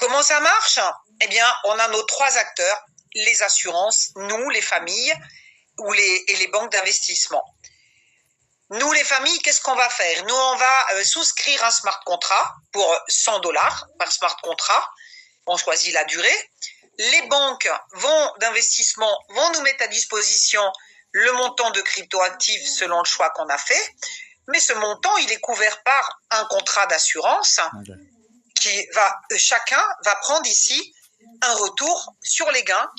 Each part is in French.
Comment ça marche? Eh bien, on a nos trois acteurs, les assurances, nous, les familles et les banques d'investissement. Nous, les familles, qu'est-ce qu'on va faire? Nous, on va souscrire un smart contract pour 100 dollars par smart contract. On choisit la durée. Les banques d'investissement vont nous mettre à disposition le montant de cryptoactifs selon le choix qu'on a fait. Mais ce montant, il est couvert par un contrat d'assurance chacun va prendre ici un retour sur les gains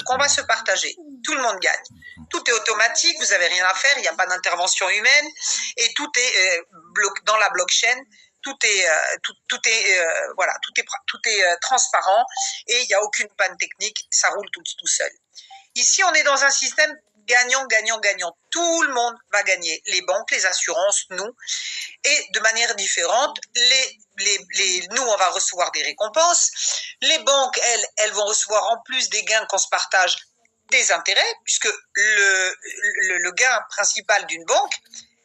qu'on va se partager. Tout le monde gagne. Tout est automatique, vous n'avez rien à faire, il n'y a pas d'intervention humaine et tout est dans la blockchain. Tout est transparent et il n'y a aucune panne technique, ça roule tout seul. Ici, on est dans un système gagnant, gagnant, gagnant. Tout le monde va gagner. Les banques, les assurances, nous. Et de manière différente, nous, on va recevoir des récompenses. Les banques, elles vont recevoir en plus des gains qu'on se partage des intérêts, puisque le gain principal d'une banque,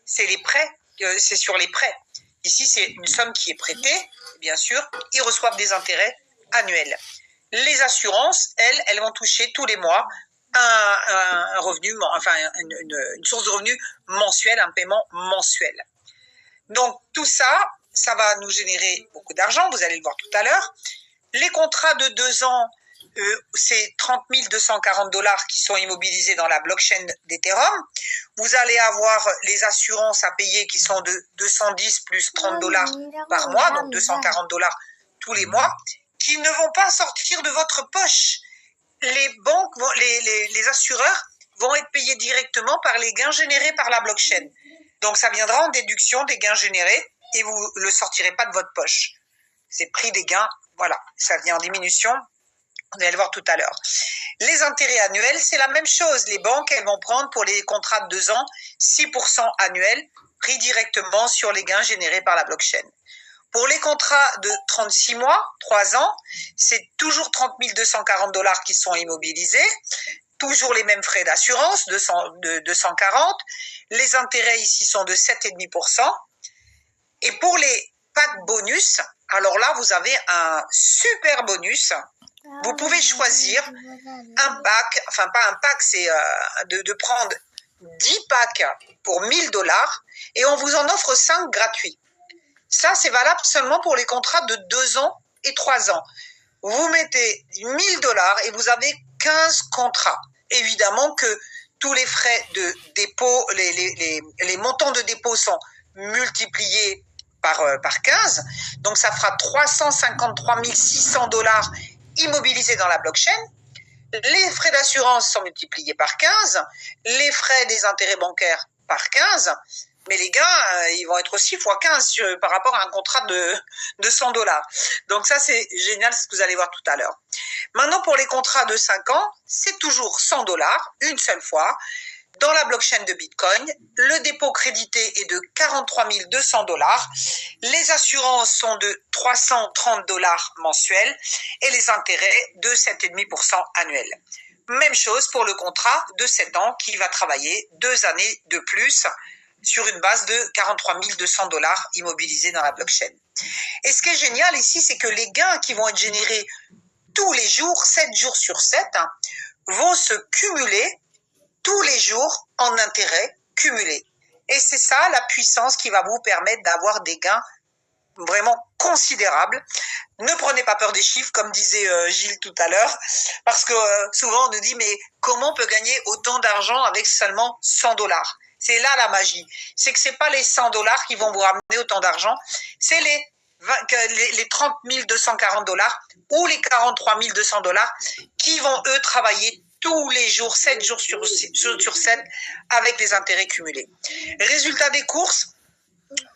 c'est les prêts, c'est sur les prêts. Ici, c'est une somme qui est prêtée, bien sûr, ils reçoivent des intérêts annuels. Les assurances, elles vont toucher tous les mois un revenu, enfin une source de revenus mensuelle, un paiement mensuel. Donc tout ça, ça va nous générer beaucoup d'argent, vous allez le voir tout à l'heure. Les contrats de 2 ans, c'est 30 240 dollars qui sont immobilisés dans la blockchain d'Ethereum. Vous allez avoir les assurances à payer qui sont de 210 plus 30 dollars par mois, donc 240 dollars tous les mois, qui ne vont pas sortir de votre poche. Les banques, les assureurs vont être payés directement par les gains générés par la blockchain. Donc ça viendra en déduction des gains générés et vous ne le sortirez pas de votre poche. C'est prix des gains, voilà, ça vient en diminution. Vous allez le voir tout à l'heure. Les intérêts annuels, c'est la même chose. Les banques, elles vont prendre pour les contrats de 2 ans 6% annuels pris directement sur les gains générés par la blockchain. Pour les contrats de 36 mois, 3 ans, c'est toujours 30 240 dollars qui sont immobilisés. Toujours les mêmes frais d'assurance, 240. Les intérêts ici sont de 7,5%. Et pour les packs bonus, alors là, vous avez un super bonus. Vous pouvez choisir un pack, enfin pas un pack, c'est de prendre 10 packs pour 1000 dollars et on vous en offre 5 gratuits. Ça, c'est valable seulement pour les contrats de 2 ans et 3 ans. Vous mettez 1000 dollars et vous avez 15 contrats. Évidemment que tous les frais de dépôt, les montants de dépôt sont multipliés par 15. Donc, ça fera 353 600 dollars immobilisés dans la blockchain. Les frais d'assurance sont multipliés par 15. Les frais des intérêts bancaires par 15. Mais les gains, ils vont être aussi fois 15 par rapport à un contrat de 100 dollars. Donc ça, c'est génial, ce que vous allez voir tout à l'heure. Maintenant, pour les contrats de 5 ans, c'est toujours 100 dollars, une seule fois. Dans la blockchain de Bitcoin, le dépôt crédité est de 43 200 dollars. Les assurances sont de 330 dollars mensuels et les intérêts de 7,5% annuels. Même chose pour le contrat de 7 ans qui va travailler 2 années de plus sur une base de 43 200 dollars immobilisés dans la blockchain. Et ce qui est génial ici, c'est que les gains qui vont être générés tous les jours, 7 jours sur 7, vont se cumuler tous les jours en intérêts cumulés. Et c'est ça la puissance qui va vous permettre d'avoir des gains vraiment considérables. Ne prenez pas peur des chiffres, comme disait Gilles tout à l'heure, parce que souvent on nous dit, mais comment on peut gagner autant d'argent avec seulement 100 dollars? C'est là la magie. C'est que c'est pas les 100 dollars qui vont vous ramener autant d'argent, c'est les 30 240 dollars ou les 43 200 dollars qui vont, eux, travailler tous les jours, 7 jours sur 7, avec les intérêts cumulés. Résultat des courses,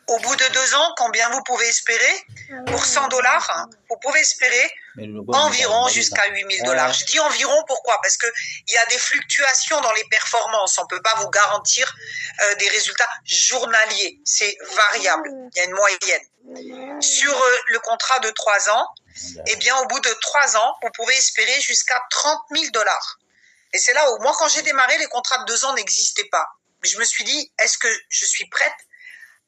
au bout de 2 ans, combien vous pouvez espérer? Pour 100 dollars, vous pouvez espérer environ jusqu'à 8 000 dollars. Je dis environ, pourquoi? Parce qu'il y a des fluctuations dans les performances. On ne peut pas vous garantir des résultats journaliers. C'est variable. Il y a une moyenne. Sur le contrat de 3 ans, eh bien, au bout de 3 ans, vous pouvez espérer jusqu'à 30 000 dollars. Et c'est là où, moi, quand j'ai démarré, les contrats de 2 ans n'existaient pas. Je me suis dit, est-ce que je suis prête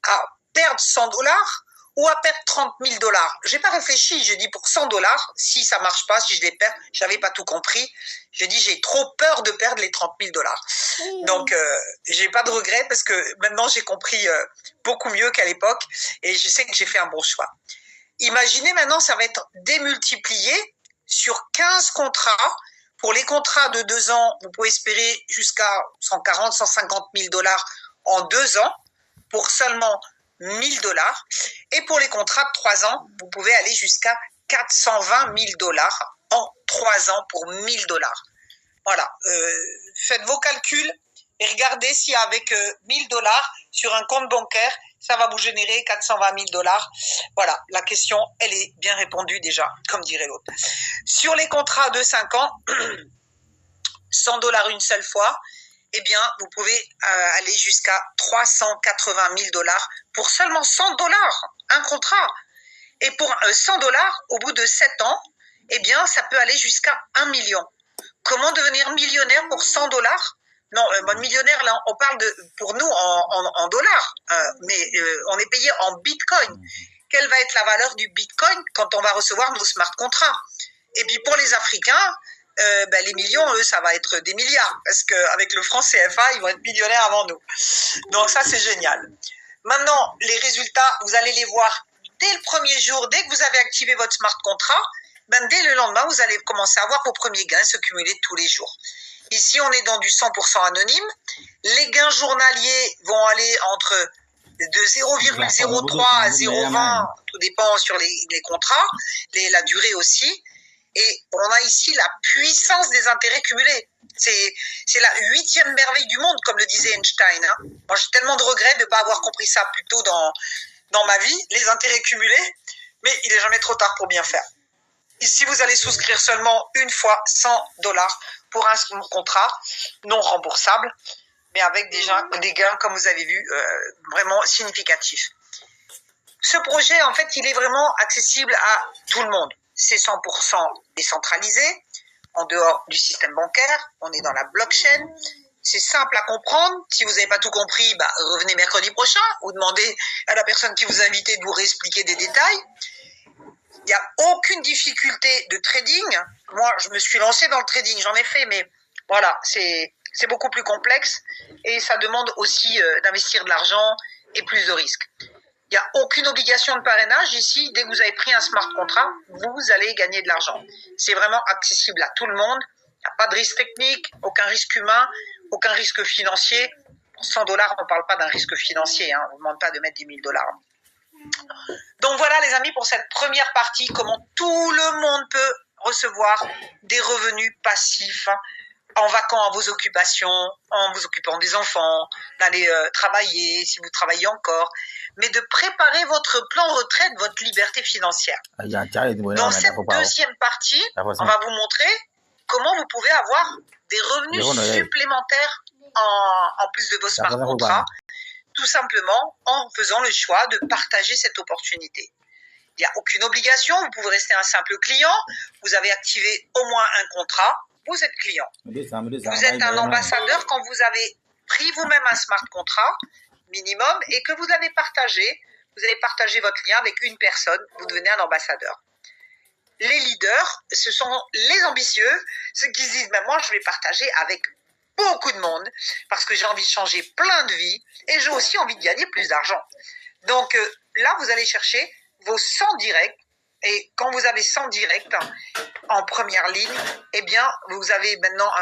à perdre 100 dollars ou à perdre 30 000 $. J'ai pas réfléchi, j'ai dit pour 100 $, si ça marche pas, si je les perds, j'avais pas tout compris. J'ai dit j'ai trop peur de perdre les 30 000 $. Donc j'ai pas de regret parce que maintenant j'ai compris beaucoup mieux qu'à l'époque et je sais que j'ai fait un bon choix. Imaginez maintenant, ça va être démultiplié sur 15 contrats. Pour les contrats de 2 ans, vous pouvez espérer jusqu'à 140, 150 000 $ en 2 ans pour seulement 1 000 $. Et pour les contrats de 3 ans, vous pouvez aller jusqu'à 420 000 $ en 3 ans pour 1 000 $. Voilà, faites vos calculs et regardez si avec 1 000 $ sur un compte bancaire, ça va vous générer 420 000 $. Voilà, la question, elle est bien répondue déjà, comme dirait l'autre. Sur les contrats de 5 ans, 100 $ une seule fois, eh bien, vous pouvez aller jusqu'à 380 000 $ pour seulement 100 $, un contrat. Et pour 100 $, au bout de 7 ans, eh bien, ça peut aller jusqu'à 1 million. Comment devenir millionnaire pour 100 $? Non, millionnaire, là, on parle pour nous en dollars, mais on est payé en bitcoin. Quelle va être la valeur du bitcoin quand on va recevoir nos smart contrats? Et puis pour les Africains, les millions, eux, ça va être des milliards, parce qu'avec le franc CFA, ils vont être millionnaires avant nous. Donc ça, c'est génial. Maintenant, les résultats, vous allez les voir dès le premier jour, dès que vous avez activé votre smart contrat, dès le lendemain, vous allez commencer à voir vos premiers gains se cumuler tous les jours. Ici, on est dans du 100% anonyme. Les gains journaliers vont aller entre de 0,03 à 0,20, tout dépend sur les contrats, la durée aussi. Et on a ici la puissance des intérêts cumulés. C'est la 8e merveille du monde, comme le disait Einstein. Moi, j'ai tellement de regrets de ne pas avoir compris ça plus tôt dans ma vie, les intérêts cumulés, mais il n'est jamais trop tard pour bien faire. Ici, vous allez souscrire seulement une fois 100 $ pour un contrat non remboursable, mais avec des gains, comme vous avez vu, vraiment significatifs. Ce projet, en fait, il est vraiment accessible à tout le monde. C'est 100% décentralisé, en dehors du système bancaire, on est dans la blockchain. C'est simple à comprendre. Si vous n'avez pas tout compris, revenez mercredi prochain ou demandez à la personne qui vous a invité de vous réexpliquer des détails. Il n'y a aucune difficulté de trading. Moi, je me suis lancé dans le trading, j'en ai fait, mais voilà, c'est beaucoup plus complexe et ça demande aussi d'investir de l'argent et plus de risques. Il n'y a aucune obligation de parrainage ici. Dès que vous avez pris un smart contract, vous allez gagner de l'argent. C'est vraiment accessible à tout le monde. Il n'y a pas de risque technique, aucun risque humain, aucun risque financier. Pour 100 $, on ne parle pas d'un risque financier. On ne vous demande pas de mettre 10 000 $. Donc voilà les amis pour cette première partie, comment tout le monde peut recevoir des revenus passifs en vaquant à vos occupations, en vous occupant des enfants, d'aller travailler si vous travaillez encore, mais de préparer votre plan retraite, votre liberté financière. Dans cette deuxième partie, on va vous montrer comment vous pouvez avoir des revenus supplémentaires en plus de vos smart contrats, tout simplement en faisant le choix de partager cette opportunité. Il n'y a aucune obligation, vous pouvez rester un simple client, vous avez activé au moins un contrat, vous êtes client. Vous êtes un ambassadeur quand vous avez pris vous-même un smart contrat minimum et que vous l'avez partagé, vous avez partagé votre lien avec une personne, vous devenez un ambassadeur. Les leaders, ce sont les ambitieux, ceux qui se disent moi je vais partager avec beaucoup de monde parce que j'ai envie de changer plein de vies et j'ai aussi envie de gagner plus d'argent. Donc là, vous allez chercher vos 100 directs et quand vous avez 100 directs en première ligne, eh bien, vous avez maintenant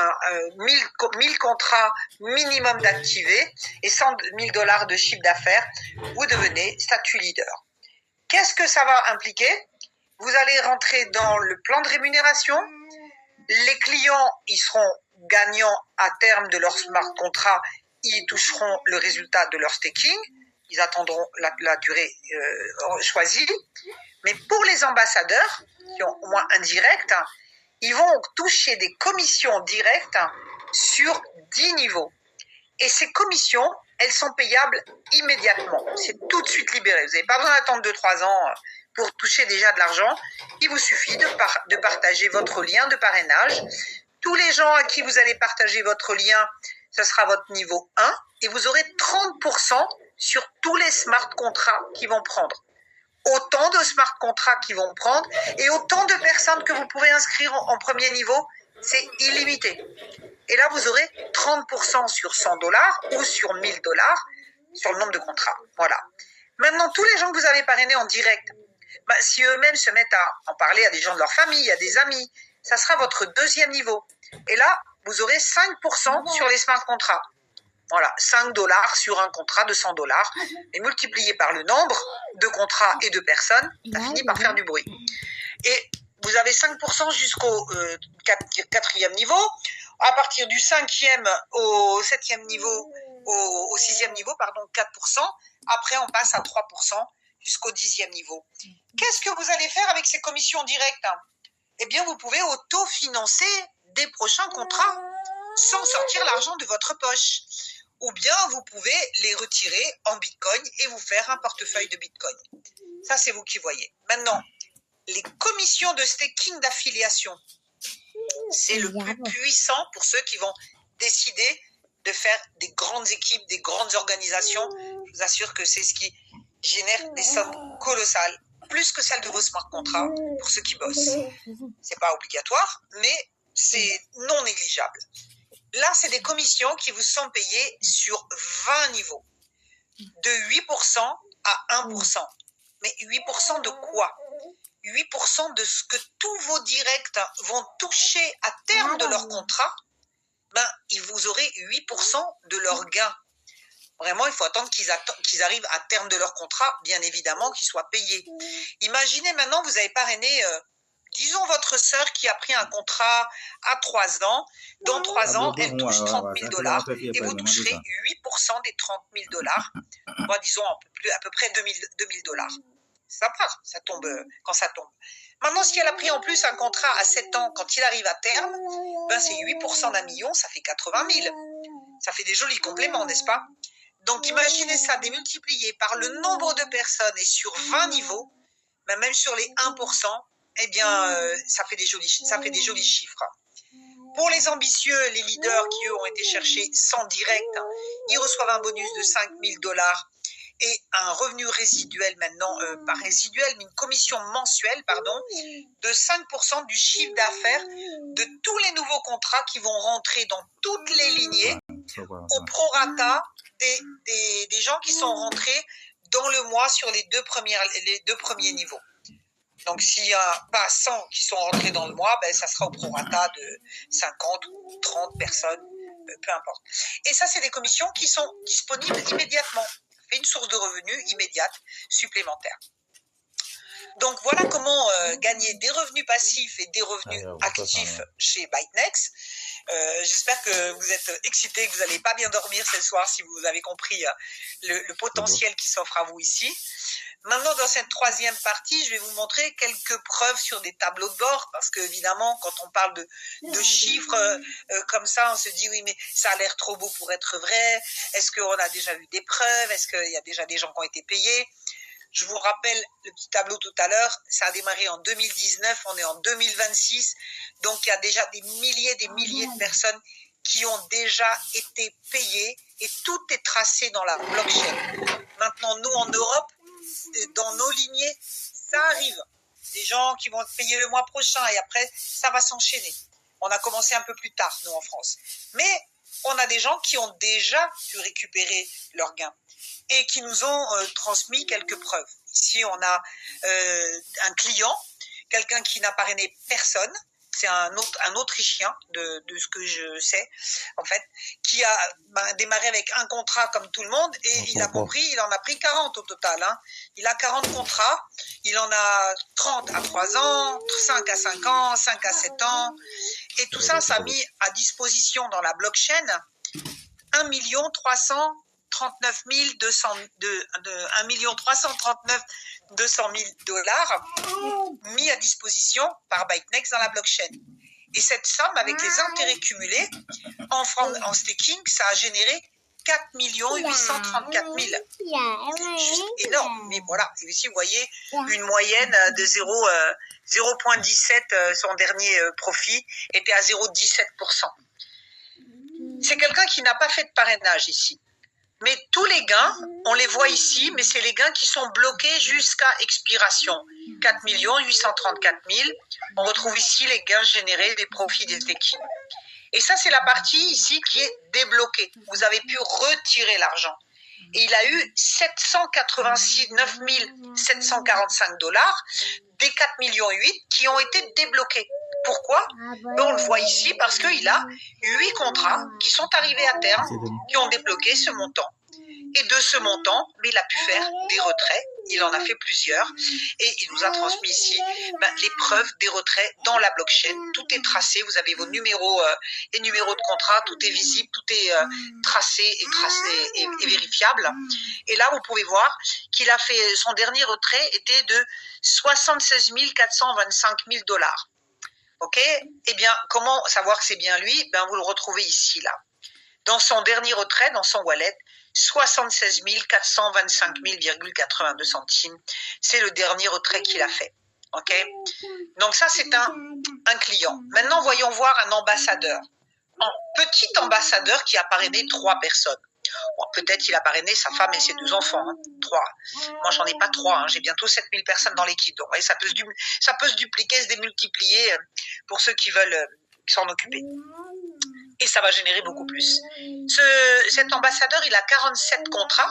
1000 contrats minimum d'activés et 100 000 $ de chiffre d'affaires. Vous devenez statut leader. Qu'est-ce que ça va impliquer? Vous allez rentrer dans le plan de rémunération. Les clients, ils seront gagnants à terme de leur smart contrat. Ils toucheront le résultat de leur staking. Ils attendront la durée choisie. Mais pour les ambassadeurs, qui ont au moins un direct, ils vont toucher des commissions directes sur 10 niveaux. Et ces commissions, elles sont payables immédiatement. C'est tout de suite libéré. Vous n'avez pas besoin d'attendre 2-3 ans pour toucher déjà de l'argent. Il vous suffit de partager votre lien de parrainage. Tous les gens à qui vous allez partager votre lien, ce sera votre niveau 1 et vous aurez 30% sur tous les smart contrats qu'ils vont prendre. autant de smart contracts qui vont prendre et autant de personnes que vous pouvez inscrire en premier niveau. C'est illimité. Et là, vous aurez 30% sur $100 ou sur $1000 sur le nombre de contrats. Voilà. Maintenant, tous les gens que vous avez parrainés en direct, si eux-mêmes se mettent à en parler à des gens de leur famille, à des amis, ça sera votre deuxième niveau. Et là, vous aurez 5% sur les smart contrats. Voilà, $5 sur un contrat de $100 et multiplié par le nombre de contrats et de personnes, ça finit par faire du bruit. Et vous avez 5% jusqu'au 4e niveau. À partir du 5e au 7e niveau, au 6e niveau, 4%. Après, on passe à 3% jusqu'au 10e niveau. Qu'est-ce que vous allez faire avec ces commissions directes? Eh bien, vous pouvez autofinancer des prochains contrats sans sortir l'argent de votre poche. Ou bien, vous pouvez les retirer en Bitcoin et vous faire un portefeuille de Bitcoin. Ça, c'est vous qui voyez. Maintenant, les commissions de staking d'affiliation, c'est le plus puissant pour ceux qui vont décider de faire des grandes équipes, des grandes organisations. Je vous assure que c'est ce qui génère des sommes colossales, plus que celles de vos smart contrats pour ceux qui bossent. C'est pas obligatoire, mais c'est non négligeable. Là, c'est des commissions qui vous sont payées sur 20 niveaux, de 8% à 1%. Mais 8% de quoi? 8% de ce que tous vos directs vont toucher à terme de leur contrat, vous aurez 8% de leurs gains. Vraiment, il faut attendre qu'ils arrivent à terme de leur contrat, bien évidemment, qu'ils soient payés. Imaginez maintenant, vous avez parrainé, disons, votre sœur qui a pris un contrat à 3 ans. Dans 3 ans, elle touche $30 000 et vous toucherez 8% des $30 000. Moi, disons, à peu près $2 000. Ça part, ça tombe quand ça tombe. Maintenant, si elle a pris en plus un contrat à 7 ans, quand il arrive à terme, c'est 8% d'un million, ça fait 80 000. Ça fait des jolis compléments, n'est-ce pas? Donc, imaginez ça démultiplié par le nombre de personnes et sur 20 niveaux, même sur les 1%, eh bien, ça fait des jolis chiffres. Pour les ambitieux, les leaders qui, eux, ont été cherchés sans direct, ils reçoivent un bonus de $5 000 et un revenu résiduel maintenant, pas résiduel, mais une commission mensuelle, de 5% du chiffre d'affaires de tous les nouveaux contrats qui vont rentrer dans toutes les lignées au prorata des gens qui sont rentrés dans le mois sur les deux premiers niveaux. Donc, s'il n'y a pas 100 qui sont rentrés dans le mois, ça sera au prorata de 50 ou 30 personnes, peu importe. Et ça, c'est des commissions qui sont disponibles immédiatement. Une source de revenus immédiate supplémentaire. Donc, voilà comment gagner des revenus passifs et des revenus actifs chez ByteNext. J'espère que vous êtes excités, que vous n'allez pas bien dormir ce soir si vous avez compris le potentiel qui s'offre à vous ici. Maintenant, dans cette troisième partie, je vais vous montrer quelques preuves sur des tableaux de bord, parce que évidemment, quand on parle de chiffres comme ça, on se dit oui, mais ça a l'air trop beau pour être vrai. Est-ce qu'on a déjà vu des preuves? Est-ce qu'il y a déjà des gens qui ont été payés? Je vous rappelle le petit tableau tout à l'heure, ça a démarré en 2019, on est en 2026, donc il y a déjà des milliers de personnes qui ont déjà été payées et tout est tracé dans la blockchain. Maintenant, nous en Europe, dans nos lignées, ça arrive. Des gens qui vont être payés le mois prochain et après, ça va s'enchaîner. On a commencé un peu plus tard, nous, en France. Mais on a des gens qui ont déjà pu récupérer leurs gains et qui nous ont transmis quelques preuves. Ici, on a un client, quelqu'un qui n'a parrainé personne. C'est un Autrichien, de ce que je sais, en fait, qui a démarré avec un contrat comme tout le monde et il en a pris 40 au total. Il a 40 contrats, il en a 30 à 3 ans, 5 à 5 ans, 5 à 7 ans. Et tout ça, ça a mis à disposition dans la blockchain 1 339 200 000 $ mis à disposition par ByteNext dans la blockchain. Et cette somme, avec les intérêts cumulés, en staking, ça a généré 4 834 000. C'est juste énorme. Mais voilà, et ici, vous voyez une moyenne de 0,17, son dernier profit était à 0,17%. C'est quelqu'un qui n'a pas fait de parrainage ici. Mais tous les gains, on les voit ici, mais c'est les gains qui sont bloqués jusqu'à expiration. 4 834 000. On retrouve ici les gains générés des profits des staking. Et ça, c'est la partie ici qui est débloquée. Vous avez pu retirer l'argent. Et il a eu 789 745 dollars des 4,8 millions qui ont été débloqués. Pourquoi? On le voit ici parce qu'il a 8 contrats qui sont arrivés à terme, qui ont débloqué ce montant. Et de ce montant, il a pu faire des retraits. Il en a fait plusieurs. Et il nous a transmis ici les preuves des retraits dans la blockchain. Tout est tracé. Vous avez vos numéros et numéros de contrat. Tout est visible. Tout est tracé et vérifiable. Et là, vous pouvez voir qu'il a fait, son dernier retrait était de 76 425 000 dollars. Ok? Eh bien, comment savoir que c'est bien lui? Vous le retrouvez ici, là. Dans son dernier retrait, dans son wallet, 76 425 000,82 centimes. C'est le dernier retrait qu'il a fait. Ok? Donc ça, c'est un client. Maintenant, voyons voir un ambassadeur. Un petit ambassadeur qui a parrainé 3 personnes. Bon, peut-être il a parrainé sa femme et ses 2 enfants. 3. Moi, j'en ai pas 3. J'ai bientôt 7000 personnes dans l'équipe. Donc, voyez, ça peut se dupliquer, se démultiplier pour ceux qui veulent s'en occuper. Et ça va générer beaucoup plus. Cet ambassadeur, il a 47 contrats.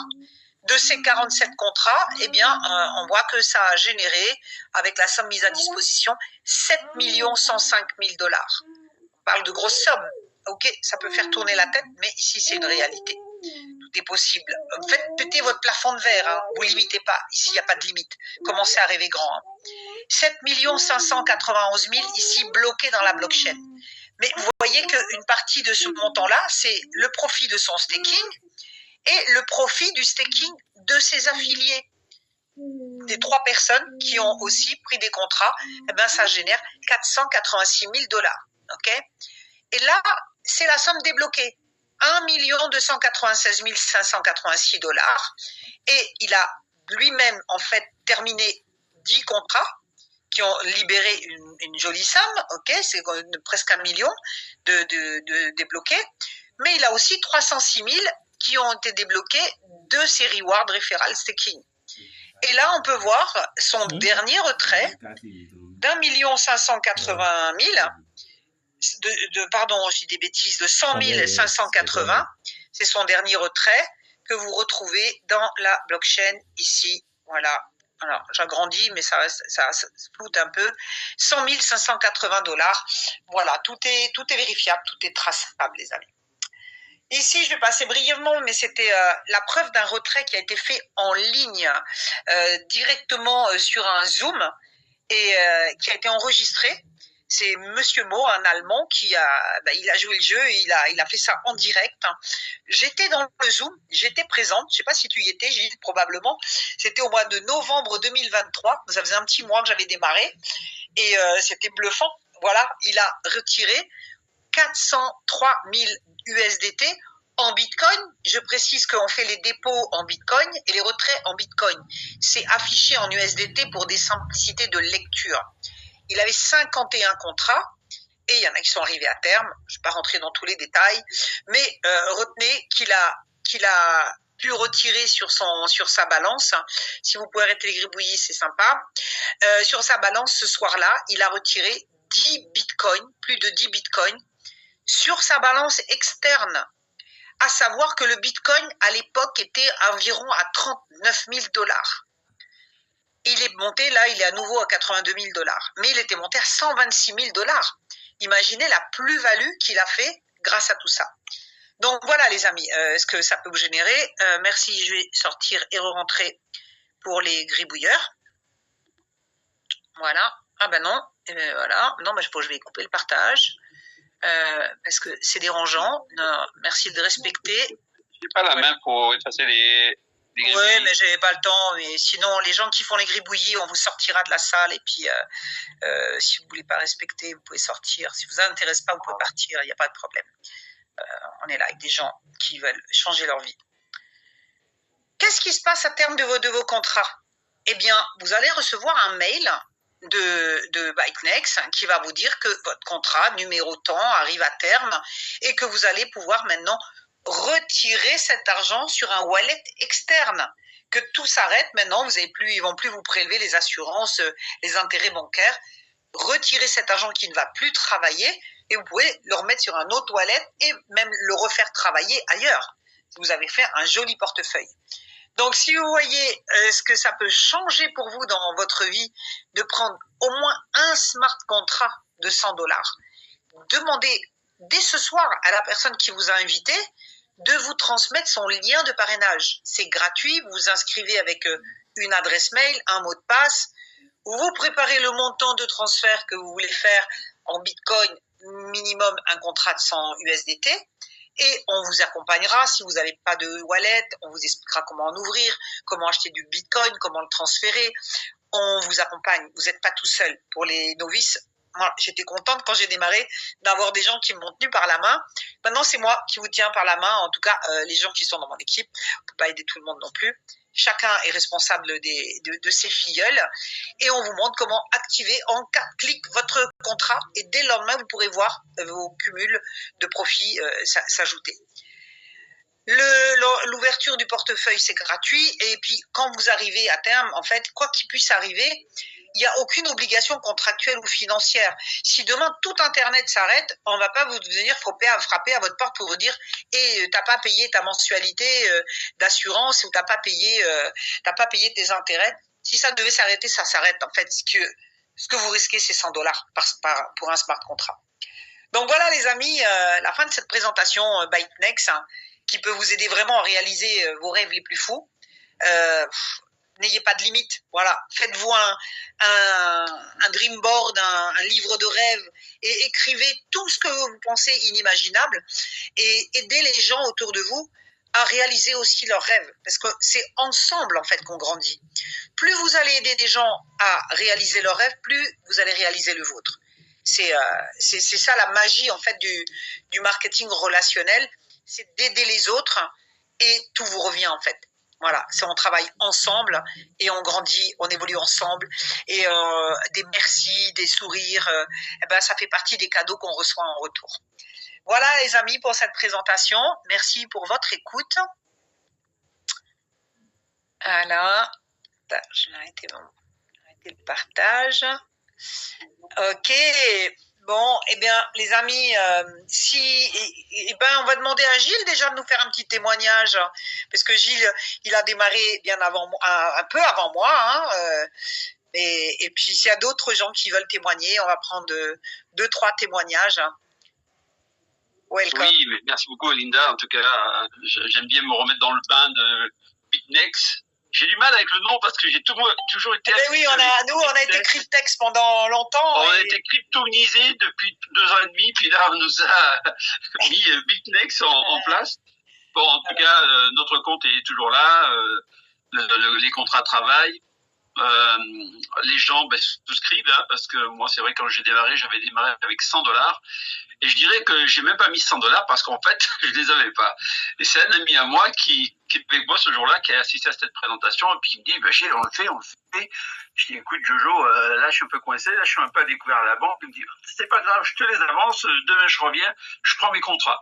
De ces 47 contrats, eh bien, on voit que ça a généré, avec la somme mise à disposition, 7 105 000 dollars. On parle de grosses sommes. Ok, ça peut faire tourner la tête, mais ici, c'est une réalité. Tout est possible. Faites péter votre plafond de verre. Hein. Vous ne limitez pas. Ici, il n'y a pas de limite. Commencez à rêver grand. Hein. 7 591 000 ici bloqués dans la blockchain. Mais vous voyez qu'une partie de ce montant-là, c'est le profit de son staking et le profit du staking de ses affiliés. Des 3 personnes qui ont aussi pris des contrats, ça génère 486 000 dollars. Okay? Et là, c'est la somme débloquée. 1 296 586 dollars. Et il a lui-même, en fait, terminé 10 contrats qui ont libéré une jolie somme, ok, c'est presque 1 million de débloqués, mais il a aussi 306 000 qui ont été débloqués de ses rewards référal staking. Et là, on peut voir son dernier retrait d'1 580 000, pardon, je dis des bêtises, de 100 580, c'est son dernier retrait que vous retrouvez dans la blockchain ici, voilà. Alors, j'agrandis, mais ça floute un peu. 100 580 dollars. Voilà, tout est vérifiable, tout est traçable, les amis. Ici, je vais passer brièvement, mais c'était la preuve d'un retrait qui a été fait en ligne, directement sur un Zoom, et qui a été enregistré. C'est Monsieur Mo, un Allemand, qui il a joué le jeu, et il a fait ça en direct. J'étais dans le Zoom, j'étais présente. Je sais pas si tu y étais, Gilles, probablement. C'était au mois de novembre 2023. Ça faisait un petit mois que j'avais démarré, et c'était bluffant. Voilà, il a retiré 403 000 USDT en Bitcoin. Je précise qu'on fait les dépôts en Bitcoin et les retraits en Bitcoin. C'est affiché en USDT pour des simplicités de lecture. Il avait 51 contrats et il y en a qui sont arrivés à terme. Je ne vais pas rentrer dans tous les détails, mais retenez qu'il a pu retirer sur sa balance. Si vous pouvez arrêter les gribouillis, c'est sympa. Sur sa balance ce soir-là, il a retiré 10 bitcoins, plus de 10 bitcoins, sur sa balance externe. À savoir que le bitcoin à l'époque était environ à 39 000 dollars. Il est monté, là, il est à nouveau à 82 000 dollars. Mais il était monté à 126 000 dollars. Imaginez la plus-value qu'il a fait grâce à tout ça. Donc voilà, les amis, ce que ça peut vous générer. Merci, je vais sortir et re-rentrer pour les gribouilleurs. Voilà. Ah ben non, voilà. Non, je vais couper le partage. Parce que c'est dérangeant. Non, merci de respecter. J'ai pas la main pour effacer les gribouillis. Oui, mais j'avais pas le temps. Mais sinon, les gens qui font les gribouillis, on vous sortira de la salle. Et puis, si vous voulez pas respecter, vous pouvez sortir. Si vous intéresse pas, vous pouvez partir. Il n'y a pas de problème. On est là avec des gens qui veulent changer leur vie. Qu'est-ce qui se passe à terme de vos contrats? Eh bien, vous allez recevoir un mail de ByteNext qui va vous dire que votre contrat numéro tant arrive à terme et que vous allez pouvoir maintenant retirez cet argent sur un wallet externe. Que tout s'arrête maintenant, ils vont plus vous prélever les assurances, les intérêts bancaires. Retirez cet argent qui ne va plus travailler et vous pouvez le remettre sur un autre wallet et même le refaire travailler ailleurs. Vous avez fait un joli portefeuille. Donc, si vous voyez ce que ça peut changer pour vous dans votre vie, de prendre au moins un smart contract de 100 $, demandez dès ce soir à la personne qui vous a invité de vous transmettre son lien de parrainage. C'est gratuit, vous vous inscrivez avec une adresse mail, un mot de passe, vous préparez le montant de transfert que vous voulez faire en Bitcoin, minimum un contrat de 100 USDT, et on vous accompagnera. Si vous n'avez pas de wallet, on vous expliquera comment en ouvrir, comment acheter du Bitcoin, comment le transférer. On vous accompagne. Vous n'êtes pas tout seul. Pour les novices, moi, j'étais contente quand j'ai démarré d'avoir des gens qui m'ont tenu par la main. Maintenant, c'est moi qui vous tiens par la main. En tout cas, les gens qui sont dans mon équipe. On ne peut pas aider tout le monde non plus. Chacun est responsable de ses filleuls. Et on vous montre comment activer en 4 clics votre contrat. Et dès le lendemain, vous pourrez voir vos cumuls de profits s'ajouter. L'ouverture du portefeuille, c'est gratuit. Et puis, quand vous arrivez à terme, en fait, quoi qu'il puisse arriver, il n'y a aucune obligation contractuelle ou financière. Si demain tout Internet s'arrête, on ne va pas vous venir frapper à votre porte pour vous dire t'as pas payé ta mensualité d'assurance ou t'as pas payé tes intérêts. Si ça devait s'arrêter, ça s'arrête. En fait, ce que vous risquez, c'est 100 $ pour un smart contract. Donc voilà les amis, la fin de cette présentation ByteNext, qui peut vous aider vraiment à réaliser vos rêves les plus fous. N'ayez pas de limite. Voilà, faites-vous un dream board, un livre de rêve et écrivez tout ce que vous pensez inimaginable et aidez les gens autour de vous à réaliser aussi leurs rêves parce que c'est ensemble en fait qu'on grandit. Plus vous allez aider des gens à réaliser leurs rêves, plus vous allez réaliser le vôtre. C'est ça la magie en fait du marketing relationnel, c'est d'aider les autres et tout vous revient en fait. Voilà, on travaille ensemble et on grandit, on évolue ensemble et des merci, des sourires, ça fait partie des cadeaux qu'on reçoit en retour. Voilà les amis pour cette présentation. Merci pour votre écoute. Voilà, je vais arrêter le partage. Ok. Bon, eh bien, les amis, on va demander à Gilles déjà de nous faire un petit témoignage, parce que Gilles, il a démarré bien avant moi, un peu avant moi, hein, et puis s'il y a d'autres gens qui veulent témoigner, on va prendre 2-3 témoignages. Welcome. Oui, mais merci beaucoup, Linda. En tout cas, j'aime bien me remettre dans le bain de ByteNext. J'ai du mal avec le nom parce que j'ai toujours été... oui, on a été cryptex pendant longtemps. On a été cryptonisé depuis 2 ans et demi, puis là, on nous a mis ByteNext en place. Bon, en tout cas, notre compte est toujours là, les contrats de travail. Les gens souscrivent, hein, parce que moi, c'est vrai, quand j'ai démarré, j'avais démarré avec 100 $. Et je dirais que j'ai même pas mis 100 $ parce qu'en fait, je les avais pas. Et c'est un ami à moi qui est avec moi ce jour-là, qui a assisté à cette présentation, et puis il me dit, Gilles, on le fait. Je dis, écoute, Jojo, là, je suis un peu coincé, là, je suis un peu à découvert à la banque. Il me dit, c'est pas grave, je te les avance, demain je reviens, je prends mes contrats.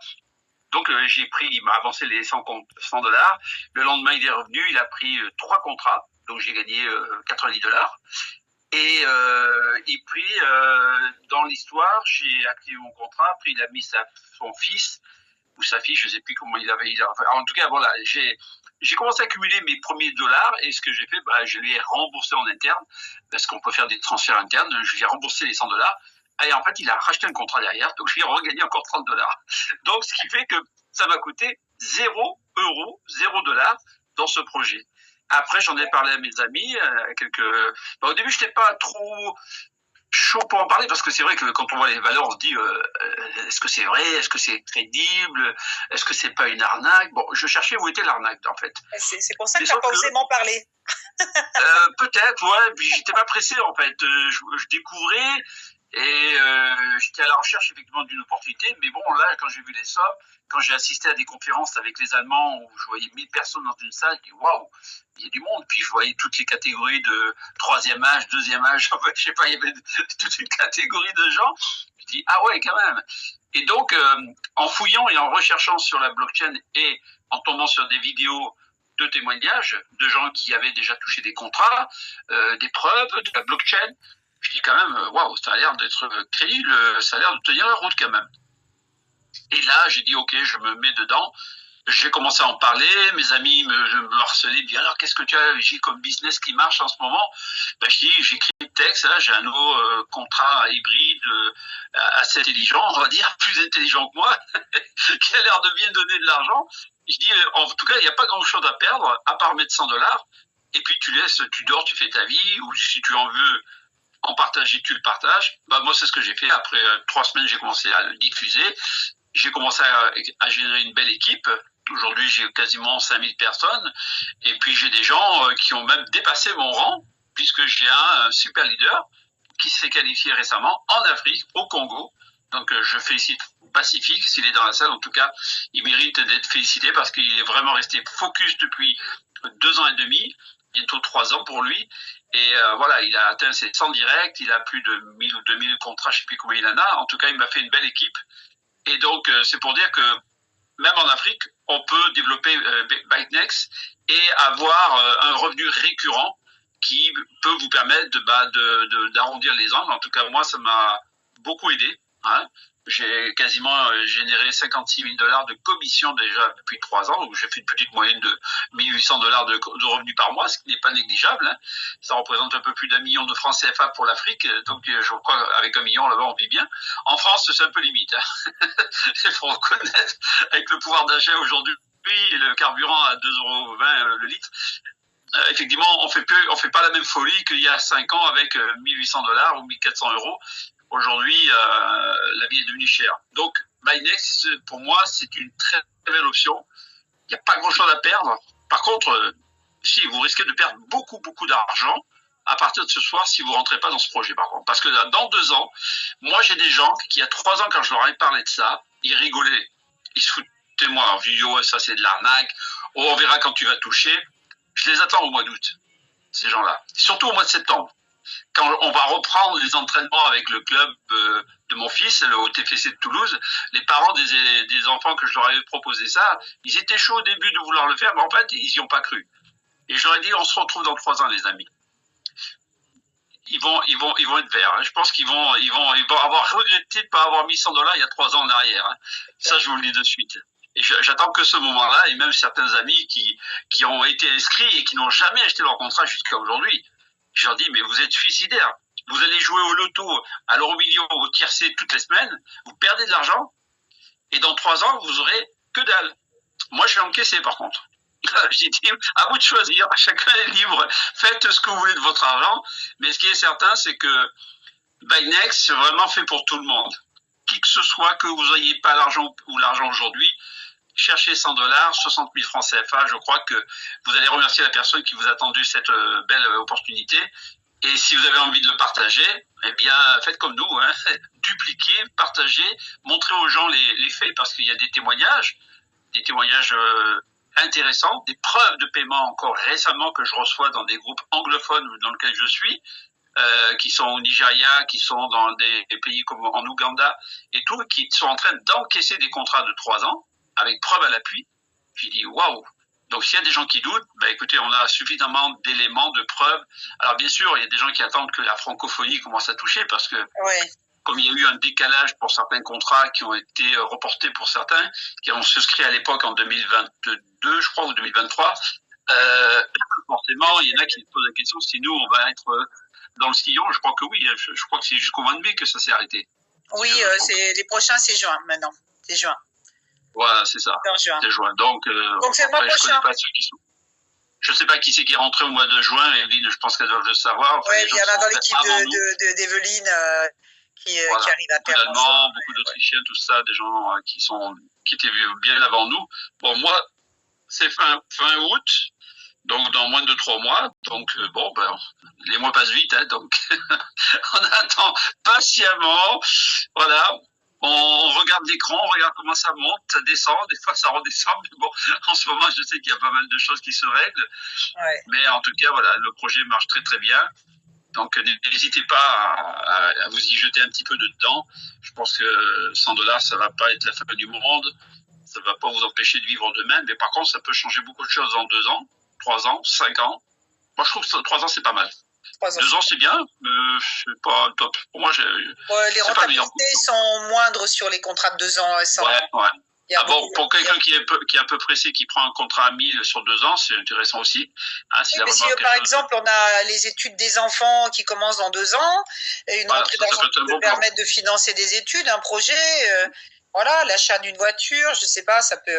Donc, il m'a avancé les 100 $. Le lendemain, il est revenu, il a pris 3 contrats, donc j'ai gagné 90 $. Et puis, dans l'histoire, j'ai activé mon contrat. Après, il a mis son fils ou sa fille, je sais plus comment il avait. En tout cas, voilà, j'ai commencé à accumuler mes premiers $. Et ce que j'ai fait, je lui ai remboursé en interne, parce qu'on peut faire des transferts internes. Je lui ai remboursé les 100 $. Et en fait, il a racheté un contrat derrière, donc je lui ai regagné encore 30 $. Donc, ce qui fait que ça m'a coûté 0 €, 0 $ dans ce projet. Après, j'en ai parlé à mes amis, au début, je n'étais pas trop chaud pour en parler, parce que c'est vrai que quand on voit les valeurs, on se dit, est-ce que c'est vrai, est-ce que c'est crédible, est-ce que c'est pas une arnaque? Bon, je cherchais où était l'arnaque, en fait. C'est pour ça que tu n'as pas osé m'en parler. Peut-être, ouais, puis j'étais pas pressé, en fait. Je découvrais, et j'étais à la recherche effectivement d'une opportunité, mais bon, là, quand j'ai vu les sommes, quand j'ai assisté à des conférences avec les Allemands où je voyais 1000 personnes dans une salle, je dis waouh, il y a du monde. Puis je voyais toutes les catégories de 3e âge, 2e âge, enfin, je sais pas, il y avait toute une catégorie de gens. Je dis ah ouais, quand même. Et donc, en fouillant et en recherchant sur la blockchain et en tombant sur des vidéos de témoignages de gens qui avaient déjà touché des contrats, des preuves de la blockchain, je dis quand même, waouh, ça a l'air d'être crédible, ça a l'air de tenir la route quand même. Et là, j'ai dit, ok, je me mets dedans. J'ai commencé à en parler, mes amis me harcelaient, me disaient alors qu'est-ce que tu as comme business qui marche en ce moment? Ben, je dis j'écris le texte, là j'ai un nouveau contrat hybride assez intelligent, on va dire, plus intelligent que moi, qui a l'air de bien donner de l'argent. Je dis en tout cas il n'y a pas grand-chose à perdre à part mettre 100 $, et puis tu dors, tu fais ta vie, ou si tu en veux en partager, tu le partages. Ben, moi c'est ce que j'ai fait. Après 3 semaines j'ai commencé à le diffuser. J'ai commencé à générer une belle équipe. Aujourd'hui, j'ai quasiment 5000 personnes. Et puis, j'ai des gens qui ont même dépassé mon rang, puisque j'ai un super leader qui s'est qualifié récemment en Afrique, au Congo. Donc, je félicite Pacifique, s'il est dans la salle, en tout cas, il mérite d'être félicité parce qu'il est vraiment resté focus depuis 2 ans et demi, bientôt 3 ans pour lui. Et voilà, il a atteint ses 100 directs, il a plus de 1000 ou 2000 contrats, je ne sais plus combien il en a. En tout cas, il m'a fait une belle équipe. Et donc, c'est pour dire que même en Afrique, on peut développer ByteNext et avoir un revenu récurrent qui peut vous permettre d'arrondir les angles. En tout cas, moi, ça m'a beaucoup aidé. Hein. J'ai quasiment généré 56 000 $ de commission déjà depuis 3 ans. Donc, j'ai fait une petite moyenne de 1800 $ de revenus par mois, ce qui n'est pas négligeable. Hein. Ça représente un peu plus d'1 million de francs CFA pour l'Afrique. Donc, je crois qu'avec 1 million, là-bas, on vit bien. En France, c'est un peu limite. Hein. Il faut reconnaître, avec le pouvoir d'achat aujourd'hui et le carburant à 2,20 € le litre, effectivement, on fait pas la même folie qu'il y a 5 ans avec 1800 $ ou 1400 €. Aujourd'hui, la vie est devenue chère. Donc, ByteNext, pour moi, c'est une très, très belle option. Il n'y a pas grand-chose à perdre. Par contre, si vous risquez de perdre beaucoup, beaucoup d'argent à partir de ce soir si vous rentrez pas dans ce projet, par contre. Parce que dans 2 ans, moi, j'ai des gens qui, il y a 3 ans, quand je leur ai parlé de ça, ils rigolaient. Ils se foutaient de moi. Alors, je dis, oh, ça, c'est de l'arnaque. Oh, on verra quand tu vas toucher. Je les attends au mois d'août, ces gens-là. Surtout au mois de septembre. Quand on va reprendre les entraînements avec le club de mon fils, le OTFC de Toulouse, les parents des enfants que je leur avais proposé ça, ils étaient chauds au début de vouloir le faire, mais en fait, ils n'y ont pas cru. Et je leur ai dit, on se retrouve dans 3 ans, les amis. Ils vont être verts. Hein. Je pense qu'ils vont avoir regretté de ne pas avoir mis 100 $ il y a 3 ans en arrière. Hein. Ça, je vous le dis de suite. Et j'attends que ce moment-là, et même certains amis qui ont été inscrits et qui n'ont jamais acheté leur contrat jusqu'à aujourd'hui. Je leur dis, mais vous êtes suicidaires. Vous allez jouer au loto, à l'euro-million, au tiercé toutes les semaines, vous perdez de l'argent, et dans 3 ans, vous aurez que dalle. Moi, je vais encaisser, par contre. J'ai dit, à vous de choisir, chacun est libre, faites ce que vous voulez de votre argent, mais ce qui est certain, c'est que ByteNext, c'est vraiment fait pour tout le monde. Qui que ce soit, que vous n'ayez pas l'argent ou l'argent aujourd'hui, cherchez 100 $, 60 000 francs CFA, je crois que vous allez remercier la personne qui vous a tendu cette belle opportunité. Et si vous avez envie de le partager, eh bien, faites comme nous, hein. Dupliquez, partagez, montrez aux gens les faits, parce qu'il y a des témoignages intéressants, des preuves de paiement encore récemment que je reçois dans des groupes anglophones dans lesquels je suis, qui sont au Nigeria, qui sont dans des pays comme en Ouganda et tout, qui sont en train d'encaisser des contrats de 3 ans avec preuve à l'appui. J'ai dit waouh. Donc s'il y a des gens qui doutent, bah écoutez, on a suffisamment d'éléments, de preuves. Alors bien sûr, il y a des gens qui attendent que la francophonie commence à toucher parce que comme il y a eu un décalage pour certains contrats qui ont été reportés pour certains, qui ont souscrit à l'époque en 2022, je crois, ou 2023, forcément, il y en a qui se posent la question si nous, on va être dans le sillon. Je crois que oui, je crois que c'est jusqu'au mois de mai que ça s'est arrêté. Oui, les prochains, c'est juin maintenant. C'est juin. Voilà, c'est ça. C'est juin. Donc c'est le mois prochain. Je connais pas ceux qui sont. Je sais pas qui c'est qui est rentré au mois de juin. Evelyne, je pense qu'elle doit le savoir. Enfin, oui, il y en a dans l'équipe d'Evelyne qui arrive à perdre. Allemands, beaucoup d'Autrichiens, tout ça, des gens qui étaient bien avant nous. Bon, moi, c'est fin août. Donc, dans moins de 3 mois. Donc, les mois passent vite, hein, donc, on attend patiemment. Voilà. On regarde l'écran, on regarde comment ça monte, ça descend, des fois ça redescend, mais bon, en ce moment, je sais qu'il y a pas mal de choses qui se règlent. Ouais. Mais en tout cas, voilà, le projet marche très très bien. Donc n'hésitez pas à vous y jeter un petit peu dedans. Je pense que 100 $, ça va pas être la fin du monde. Ça va pas vous empêcher de vivre demain. Mais par contre, ça peut changer beaucoup de choses en 2 ans, 3 ans, 5 ans. Moi, je trouve que 3 ans, c'est pas mal. 2 ans, c'est bien, mais c'est pas top. Pour moi, les rentabilités sont moindres sur les contrats de 2 ans. Ouais. Pour quelqu'un qui est un peu pressé, qui prend un contrat à 1000 sur 2 ans, c'est intéressant aussi. Hein, si par exemple, on a les études des enfants qui commencent dans 2 ans, et une rentrée d'argent qui peut permettre de financer des études, un projet, l'achat d'une voiture, je sais pas, ça peut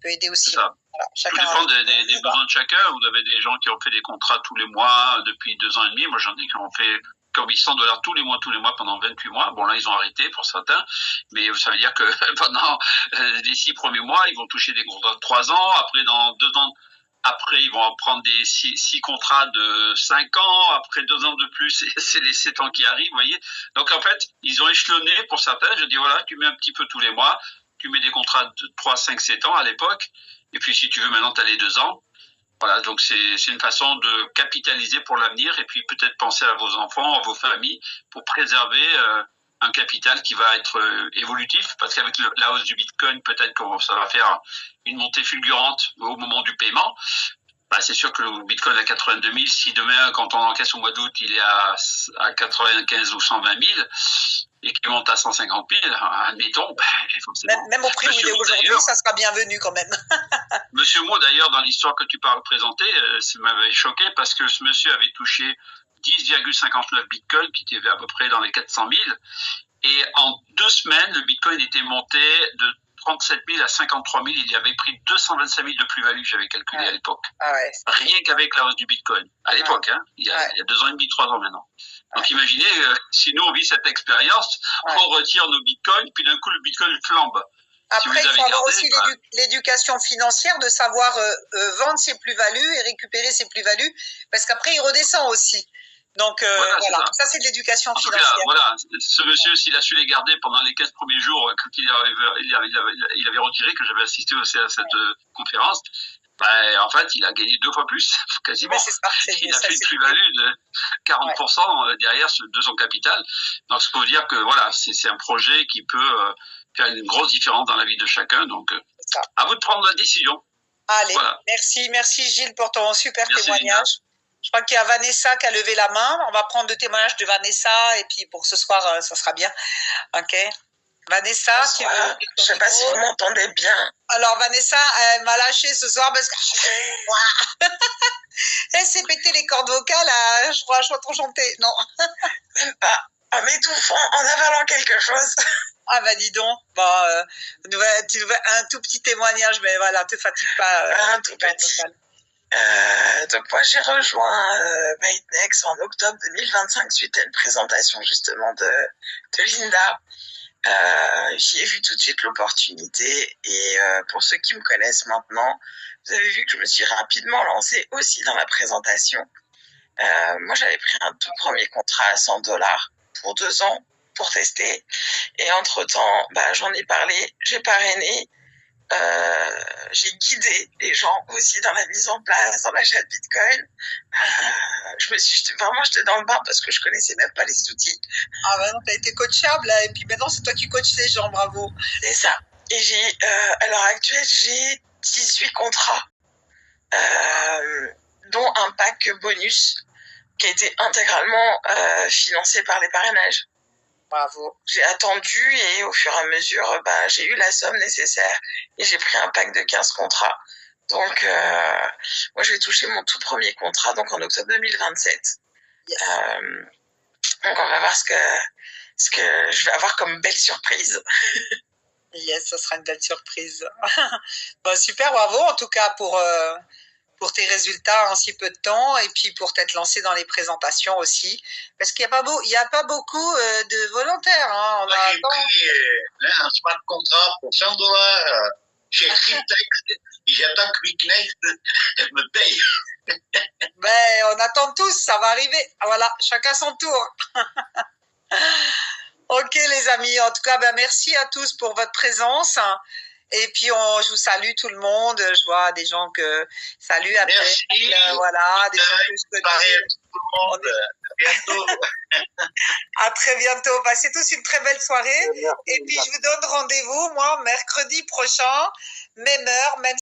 aider aussi. Ça peut dépendre des besoins de chacun. Vous avez des gens qui ont fait des contrats tous les mois depuis 2 ans et demi. Moi, j'en ai qui ont fait comme 100 $ tous les mois pendant 28 mois. Bon, là, ils ont arrêté pour certains, mais ça veut dire que pendant les 6 premiers mois, ils vont toucher des contrats de 3 ans. Après, dans 2 ans, ils vont en prendre des 6 contrats de 5 ans. Après 2 ans de plus, c'est les 7 ans qui arrivent, vous voyez. Donc, en fait, ils ont échelonné pour certains. Je dis, voilà, tu mets un petit peu tous les mois. Tu mets des contrats de 3, 5, 7 ans à l'époque. Et puis, si tu veux, maintenant, tu as les 2 ans. Voilà, donc c'est une façon de capitaliser pour l'avenir et puis peut-être penser à vos enfants, à vos familles pour préserver un capital qui va être évolutif, parce qu'avec la hausse du Bitcoin, peut-être que ça va faire une montée fulgurante au moment du paiement. C'est sûr que le Bitcoin à 82 000, si demain, quand on encaisse au mois d'août, il est à 95 ou 120 000 et qu'il monte à 150 000, admettons, forcément. Même au prix où il est aujourd'hui, ça sera bienvenu quand même. Monsieur Mo, d'ailleurs, dans l'histoire que tu parles présenter, ça m'avait choqué parce que ce monsieur avait touché 10,59 Bitcoin, qui était à peu près dans les 400 000. Et en 2 semaines, le Bitcoin était monté de 37 000 à 53 000. Il y avait pris 225 000 de plus-value, j'avais calculé à l'époque. Rien qu'avec la hausse du Bitcoin. À l'époque, il y a 2 ans et demi, 3 ans maintenant. Donc imaginez, si nous on vit cette expérience, on retire nos Bitcoins, puis d'un coup le Bitcoin flambe. Après, il faut avoir aussi l'éducation financière de savoir vendre ses plus-values et récupérer ses plus-values, parce qu'après, il redescend aussi. Donc, ça c'est de l'éducation financière. En tout cas, voilà, ce monsieur, s'il a su les garder pendant les 15 premiers jours, quand il avait retiré, que j'avais assisté aussi à cette conférence, en fait, il a gagné 2 fois plus, quasiment. Il a fait une plus-value de 40% derrière de son capital. Donc, ce qui veut dire que, voilà, c'est un projet qui peut faire une grosse différence dans la vie de chacun. Donc, à vous de prendre la décision. Allez, merci Gilles pour ton super témoignage. Linda. Je crois qu'il y a Vanessa qui a levé la main. On va prendre le témoignage de Vanessa et puis pour ce soir, ça sera bien. Ok. Vanessa, tu veux... Je sais pas si vous m'entendez bien. Alors Vanessa, elle m'a lâché ce soir parce que elle s'est pété les cordes vocales. Je crois trop chanter. Non. Même pas. En m'étouffant, en avalant quelque chose. Ah bah dis donc. Tu veux un tout petit témoignage, mais voilà, te fatigue pas. Un tout petit. Donc moi j'ai rejoint ByteNext en octobre 2025 suite à une présentation justement de Linda. J'y ai vu tout de suite l'opportunité et pour ceux qui me connaissent maintenant, vous avez vu que je me suis rapidement lancée aussi dans la présentation. Moi j'avais pris un tout premier contrat à 100 $ pour 2 ans pour tester et entre-temps j'en ai parlé, j'ai parrainé. J'ai guidé les gens aussi dans la mise en place, dans l'achat de Bitcoin. J'étais dans le bain parce que je connaissais même pas les outils. Ah bah non, t'as été coachable là, et puis maintenant c'est toi qui coaches les gens, bravo. C'est ça. Et à l'heure actuelle, j'ai 18 contrats, dont un pack bonus qui a été intégralement financé par les parrainages. Bravo. J'ai attendu et au fur et à mesure, j'ai eu la somme nécessaire et j'ai pris un pack de 15 contrats. Donc, moi, je vais toucher mon tout premier contrat donc en octobre 2027. Yes. Donc, on va voir ce que je vais avoir comme belle surprise. Yes, ça sera une belle surprise. Super, bravo en tout cas pour tes résultats en si peu de temps et puis pour t'être lancé dans les présentations aussi. Parce qu'il n'y a pas beaucoup de volontaires. Hein. J'ai pris un smart contract pour 100 $ chez Cryptex et j'attends que BitNext me paye. On attend tous, ça va arriver. Voilà, chacun son tour. Ok les amis, en tout cas, merci à tous pour votre présence. Et puis, je vous salue tout le monde. Je vois des gens que... Salut, à Merci. voilà, des gens que je Pareil à connais. tout le monde. À bientôt. À très bientôt. Passez tous une très belle soirée. Merci, Et puis, je vous donne rendez-vous, moi, mercredi prochain, même heure, même